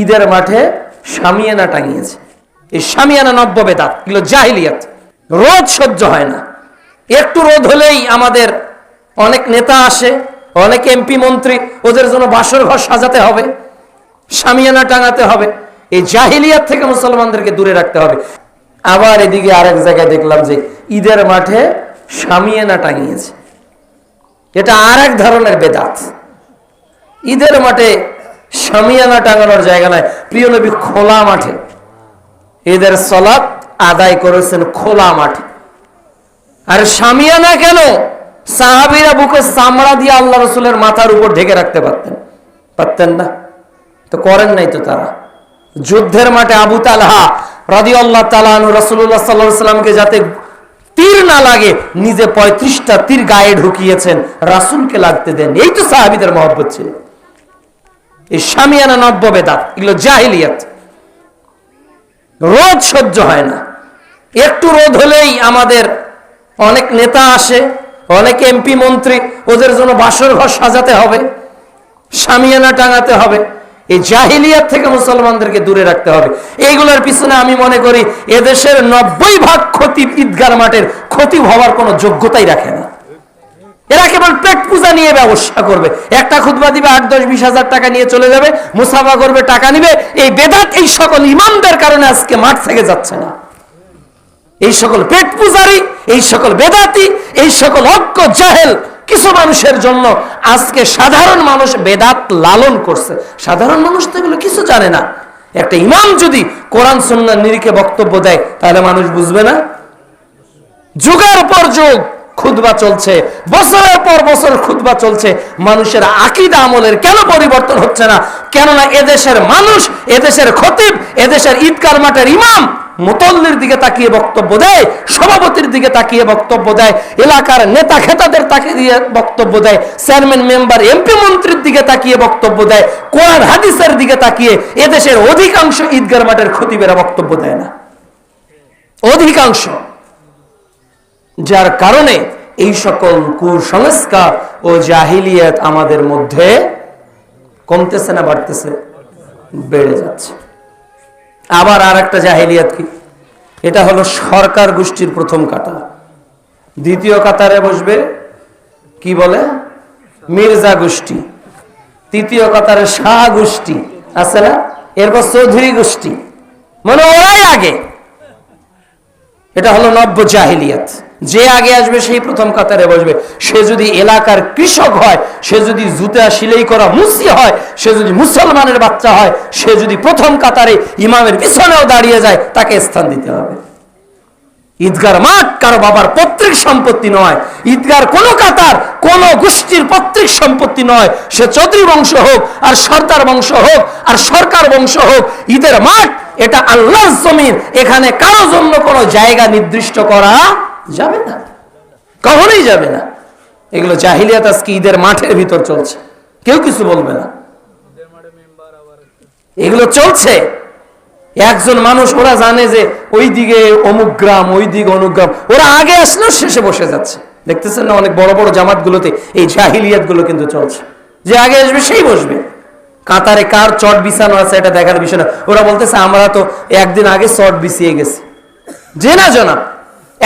ঈদের মাঠে শামিয়ানা টাঙিয়েছে। এই শামিয়ানা নব্য বেদাত, এগুলো জাহিলিয়াত। রোদ সহ্য হয় না, একটু রোদ হলেই আমাদের অনেক নেতা আসে, অনেক এমপি মন্ত্রী, ওদের জন্য বাসর ঘর সাজাতে হবে, শামিয়ানা টাঙাতে হবে। এই জাহিলিয়াত থেকে মুসলমানদেরকে দূরে রাখতে হবে। আবার এদিকে আরেক জায়গায় দেখলাম যে ঈদের মাঠে শামিয়ানা টাঙিয়েছে। এটা আর এক ধরনের বেদাত। ঈদের মাঠে শামিয়ানা টাঙানোর জায়গা নয়। প্রিয় নবী খোলা মাঠে ঈদের সালাত আদায় করেছেন, খোলা মাঠে। আর শামিয়ানা কেন? সাহাবীরা বুকে চামড়া দিয়ে আল্লাহ রাসূলের মাথার উপর ঢেকে রাখতে পারতেন না, তো করেন নাই তো তারা। যুদ্ধের মাঠে আবু তালহা রাদিয়াল্লাহু তাআলা আনহু রাসূলুল্লাহ সাল্লাল্লাহু আলাইহি ওয়াসাল্লামকে যাতে তীর না লাগে নিজে 35টা তীর গায়ে ঢুকিয়েছেন, রাসূলকে লাগতে দেন। এই তো সাহাবীদের মহব্বত ছিল। এই শামিয়ানা নব্য বেদাত, এগুলো জাহিলিয়াত। রোদ সহ্য হয় না, একটু রোদ হলেই আমাদের অনেক নেতা আসে, অনেক এমপি মন্ত্রী, ওদের জন্য বাসর ঘর সাজাতে হবে, শামিয়ানা টাঙাতে হবে। এই জাহিলিয়াত থেকে মুসলমানদেরকে দূরে রাখতে হবে। এইগুলোর পিছনে আমি মনে করি এদেশের 90% খতিব ঈদগার মাঠের খতিব হওয়ার কোনো যোগ্যতাই রাখে না। এরা কেবল পেট পূজা নিয়ে ব্যবসা করবে। একটা খুতবা দিবে 8, 10, 20 হাজার টাকা নিয়ে চলে যাবে, মুসাফা করবে, টাকা নিবে। এই বেদাত, এই সকল ইমামদের কারণে আজকে মাঠ থেকে যাচ্ছে না। এই সকল পেট পূজারি, এই সকল বেদাতি, এই সকল অজ্ঞ জাহেল কিছু মানুষের জন্য আজকে সাধারণ মানুষ বেদাত লালন করছে। সাধারণ মানুষ তো এগুলো কিছু জানে না। একটা ইমাম যদি কোরআন সুন্নাহর নিরিখে বক্তব্য দেয় তাহলে মানুষ বুঝবে না? যুগের পর যুগ খুতবা চলছে, বছরের পর বছর খুতবা চলছে, মানুষের আকীদা আমলের কেন পরিবর্তন হচ্ছে না? কেননা এদেশের মানুষ, এদেশের খতিব, এদেশের ঈদগার মাঠের ইমাম মুতল্লির দিকে তাকিয়ে বক্তব্য দেয়, সভাপতির দিকে তাকিয়ে বক্তব্য দেয়, এলাকার নেতা খেতাদের তাকিয়ে বক্তব্য দেয়, চেয়ারম্যান, মেম্বার, এমপি মন্ত্রীর দিকে তাকিয়ে বক্তব্য দেয়, কোরআন হাদিসের দিকে তাকিয়ে এদেশের অধিকাংশ ঈদগার মাঠের খতিবেরা বক্তব্য দেয় না, অধিকাংশ। যার কারণে এই সকল কুসংস্কার ও জাহিলিয়াত আমাদের মধ্যে কমতেছে না বাড়তেছে? বেড়ে যাচ্ছে। আবার আর একটা জাহিলিয়াত কি? এটা হলো সরকার গোষ্ঠীর প্রথম কাতার, দ্বিতীয় কাতারে বসবে কি বলে মির্জা গোষ্ঠী, তৃতীয় কাতারে শাহ গোষ্ঠী আছে না, এরপর চৌধুরী গোষ্ঠী, মানে ওরাই আগে। এটা হলো নব্য জাহিলিয়াত। যে আগে আসবে সেই প্রথম কাতারে বসবে। সে যদি এলাকার কৃষক হয়, সে যদি জুতা সিলাই করা মুসি হয়, সে যদি মুসলমানের বাচ্চা হয়, সে যদি প্রথম কাতারে ইমামের পিছনেও দাঁড়িয়ে যায়, তাকে স্থান দিতে হবে। ঈদগার মাঠ কারো বাবার পৈতৃক সম্পত্তি নয়। ঈদগার কোন কাতার কোন গোষ্ঠীর পৈতৃক সম্পত্তি নয়। সে চৌধুরী বংশ হোক, আর সর্দার বংশ হোক, আর সরকার বংশ হোক, ঈদের মাঠ এটা আল্লাহর জমিন। এখানে কারো জন্য কোনো জায়গা নির্দিষ্ট করা যাবে না, কখনোই যাবে না। এগুলো জাহিলিয়াত আজকে ঈদের মাঠের ভিতর চলছে, কেউ কিছু বলবে না। এগুলো চলছে। একজন মানুষ, ওরা জানে যে ওই দিকে অমুক গ্রাম, ওই দিকে অমুক গ্রাম, ওরা আগে আসলেও শেষে বসে যাচ্ছে। দেখতেছেন না অনেক বড় বড় জামাত গুলোতে এই জাহিলিয়াত গুলো কিন্তু চলছে। যে আগে আসবে সেই বসবে। কাতারে কার চট বিছানো আছে এটা দেখার বিষয় না। ওরা বলতেছে আমরা তো একদিন আগে চট বিছিয়ে গেছি। যে না জনাব,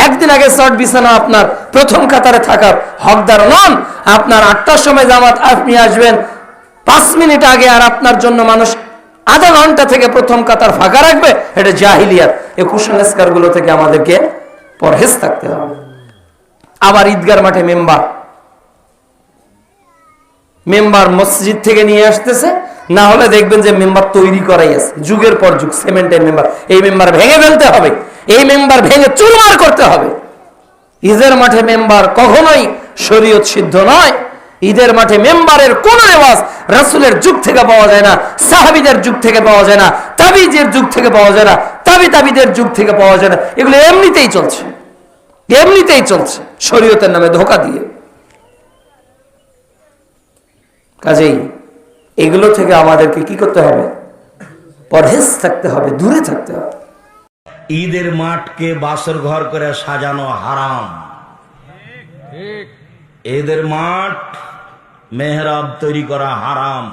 একদিন আগে চট বিছানো আপনার প্রথম কাতারে থাকার হকদার নন। আপনার 8টার সময় জামাত, আপনি আসবেন 5 মিনিট আগে, আর আপনার জন্য মানুষ আধা ঘন্টা থেকে প্রথম কাতার ফাঁকা রাখবে। এটা জাহিলিয়াত। এই কুসংস্কার গুলো থেকে আমাদেরকে পরহেজ থাকতে হবে। আবার ঈদগার মাঠে মেম্বার মসজিদ থেকে নিয়ে আসতেছে, না হলে দেখবেন যে মেম্বার তৈরি করাই আছে, যুগের পর যুগ সিমেন্টের মেম্বার। এই মেম্বার ভেঙে ফেলতে হবে, এই মেম্বার ভেঙে চুরমার করতে হবে। ঈদের মাঠে মেম্বার কখনোই শরীয়ত সিদ্ধ নয়। ঈদের মাঠে মেম্বারের কোন রেওয়াজ রাসূলের যুগ থেকে পাওয়া যায় না, সাহাবীদের যুগ থেকে পাওয়া যায় না, তাবিজের যুগ থেকে পাওয়া যায় না, তাবিদের যুগ থেকে পাওয়া যায় না। এগুলো এমনিতেই চলছে, এমনিতেই চলছে, শরীয়তের নামে ধোঁকা দিয়ে। কাজেই এগুলো থেকে আমাদেরকে কি করতে হবে? পরহেজ থাকতে হবে, দূরে থাকতে হবে। ঈদের মাঠকে বাসর ঘর করে সাজানো হারাম। ঈদের মাঠ মেহরাব তৈরি করা হারাম।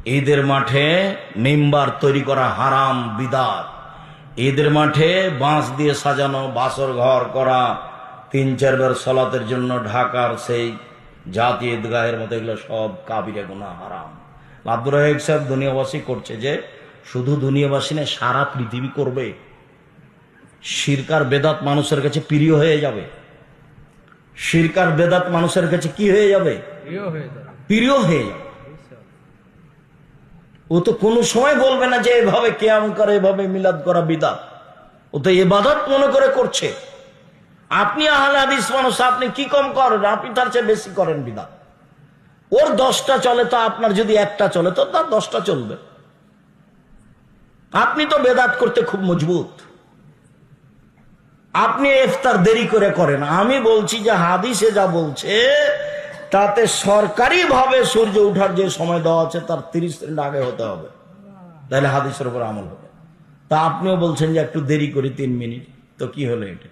ঈদের মাঠে মিম্বার তৈরি করা হারাম, বিদাত। ঈদের মাঠে বাঁশ দিয়ে সাজানো বাসর ঘর করা, 3-4 বার সালাতের জন্য ঢাকার সেই জাতীয় ঈদগাহের মতো, এগুলো সব কাবিরা গুনাহ, হারাম। আব্দুর রাহেক সাহেব দুনিয়াবাসী করছে যে শুধু দুনিয়াবাসী না, সারা পৃথিবী করবে। শিরকার বেদাত মানুষের কাছে প্রিয় হয়ে যাবে। শিরকার বেদাত মানুষের কাছে কি হয়ে যাবে? প্রিয় হয়ে যাবে। ও তো কোনো সময় বলবে না যে এভাবে কিয়াম করে, এভাবে মিলাদ করা বিদাত। ও তো ইবাদত মনে করে করছে। আপনি আহলে হাদিস মানুষ, আপনি কি কম করেন? আপনি তার চেয়ে বেশি করেন বিদাত। ওর 10টা চলে, তো আপনার যদি একটা চলে তো তার 10টা চলবে। আপনি তো বেদাত করতে খুব মজবুত। আপনি ইফতার দেরি করে করেন। আমি বলছি যে হাদিসে যা বলছে তাতে সরকারি ভাবে সূর্য ওঠার যে সময় দেওয়া আছে তার 30 মিনিট আগে হতে হবে, তাহলে হাদিসের উপর আমল হবে। তা আপনিও বলছেন যে একটু দেরি করি 3 মিনিট, তো কি হলো এটা?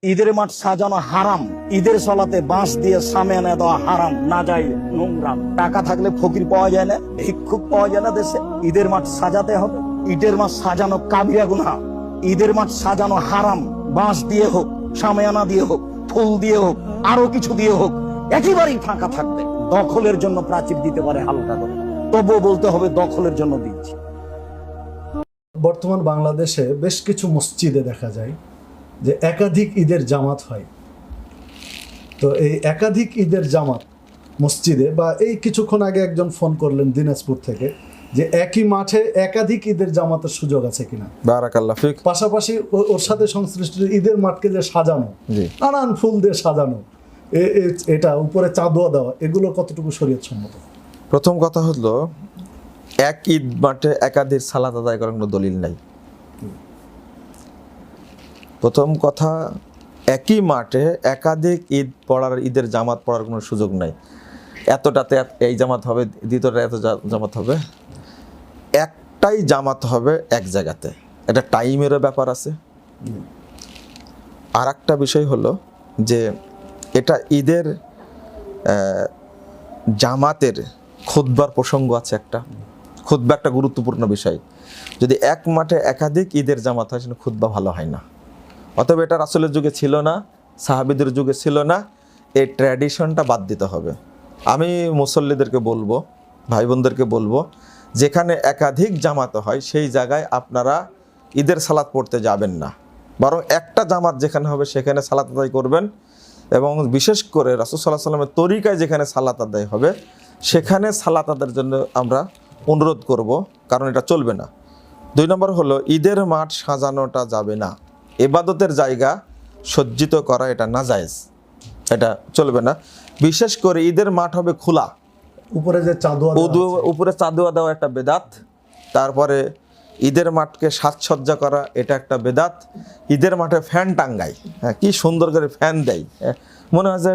ঈদের মাঠ সাজানো হারাম, ঈদের সালাতে বাঁশ দিয়ে সামিয়ানা দেওয়া হারাম, না যায়, নোংরা। টাকা থাকলে ফকির পাওয়া যায় না, ভিক্ষুক পাওয়া যায় না দেশে। ঈদের মাঠ সাজাতে হবে। ঈদের মাঠ সাজানো কাবিরা গুনাহ। ঈদের মাঠ সাজানো হারাম, বাঁশ দিয়ে হোক, সামিয়ানা দিয়ে হোক, ফুল দিয়ে হোক, আরো কিছু দিয়ে হোক, একেবারেই ফাঁকা থাকবে। দখলের জন্য প্রাচীর দিতে পারে হালকা করে, তবুও বলতে হবে দখলের জন্য দিচ্ছি। বর্তমান বাংলাদেশে বেশ কিছু মসজিদে দেখা যায় যে একাধিক ঈদের জামাত হয়। তো এই একাধিক ঈদের জামাত মসজিদে, বা এই কিছুক্ষণ আগে একজন ফোন করলেন দিনাজপুর থেকে, যে একই মাঠে একাধিক ঈদের জামাতের সুযোগ আছে কিনা। বারাকাল্লাহ ফিক। পাশাপাশি ওর সাথে সংশ্লিষ্ট ঈদের মাঠকে যে সাজানো, নানান ফুল দিয়ে সাজানো, এটা উপরে চাঁদোয়া দেওয়া, এগুলো কতটুকু শরীয়ত সম্মত? প্রথম কথা হলো, এক ঈদ মাঠে একাধিক সালাত আদায় করার কোনো দলিল নাই। প্রথম কথা, একই মাঠে একাধিক ঈদ পড়ার, ঈদের জামাত পড়ার কোনো সুযোগ নাই। এতটাতে এই জামাত হবে, দ্বিতীয়টা এত জামাত হবে, একটাই জামাত হবে এক জায়গাতে। এটা টাইমেরও ব্যাপার আছে। আর একটা বিষয় হলো যে এটা ঈদের জামাতের খুতবার প্রসঙ্গ আছে। একটা খুতবা একটা গুরুত্বপূর্ণ বিষয়। যদি এক মাঠে একাধিক ঈদের জামাত হয়, সেটা খুতবা ভালো হয় না। অতএব এটা রাসূলের যুগে ছিল না, সাহাবীদের যুগে ছিল না। এই ট্র্যাডিশনটা বাদ দিতে হবে। আমি মুসল্লিদেরকে বলবো, ভাই বোনদেরকে বলবো, যেখানে একাধিক জামাত হয় সেই জায়গায় আপনারা ঈদের সালাত পড়তে যাবেন না, বরং একটা জামাত যেখানে হবে সেখানে সালাত আদায় করবেন। এবং বিশেষ করে রাসূল সাল্লাল্লাহু আলাইহি ওয়াসাল্লামের তরিকায় যেখানে সালাত আদায় হবে সেখানে সালাত আদায়ের জন্য আমরা অনুরোধ করব, কারণ এটা চলবে না। 2 নম্বর হলো, ঈদের মাঠ সাজানোটা যাবে না। ইবাদতের জায়গা সজ্জিত করা এটা নাজায়েজ, এটা চলবে না। বিশেষ করে ঈদের মাঠ হবে খোলা, উপরে যে চাঁদোয়া উপরে চাঁদোয়া দেওয়া একটা বেদাত। তারপরে ঈদের মাঠকে সাজসজ্জা করা, এটা একটা বেদাত। ঈদের মাঠে ফ্যান টাঙ্গায়, হ্যাঁ, কি সুন্দর করে ফ্যান দেয়, মনে হয় যে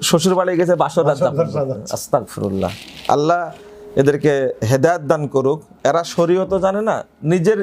শ্বশুর বাড়ি গেছে বাসর রাত। আস্তাগফিরুল্লাহ। আল্লাহ এদেরকে হেদায়েত দান করুক। এরা শরীয়তও জানে না, নিজের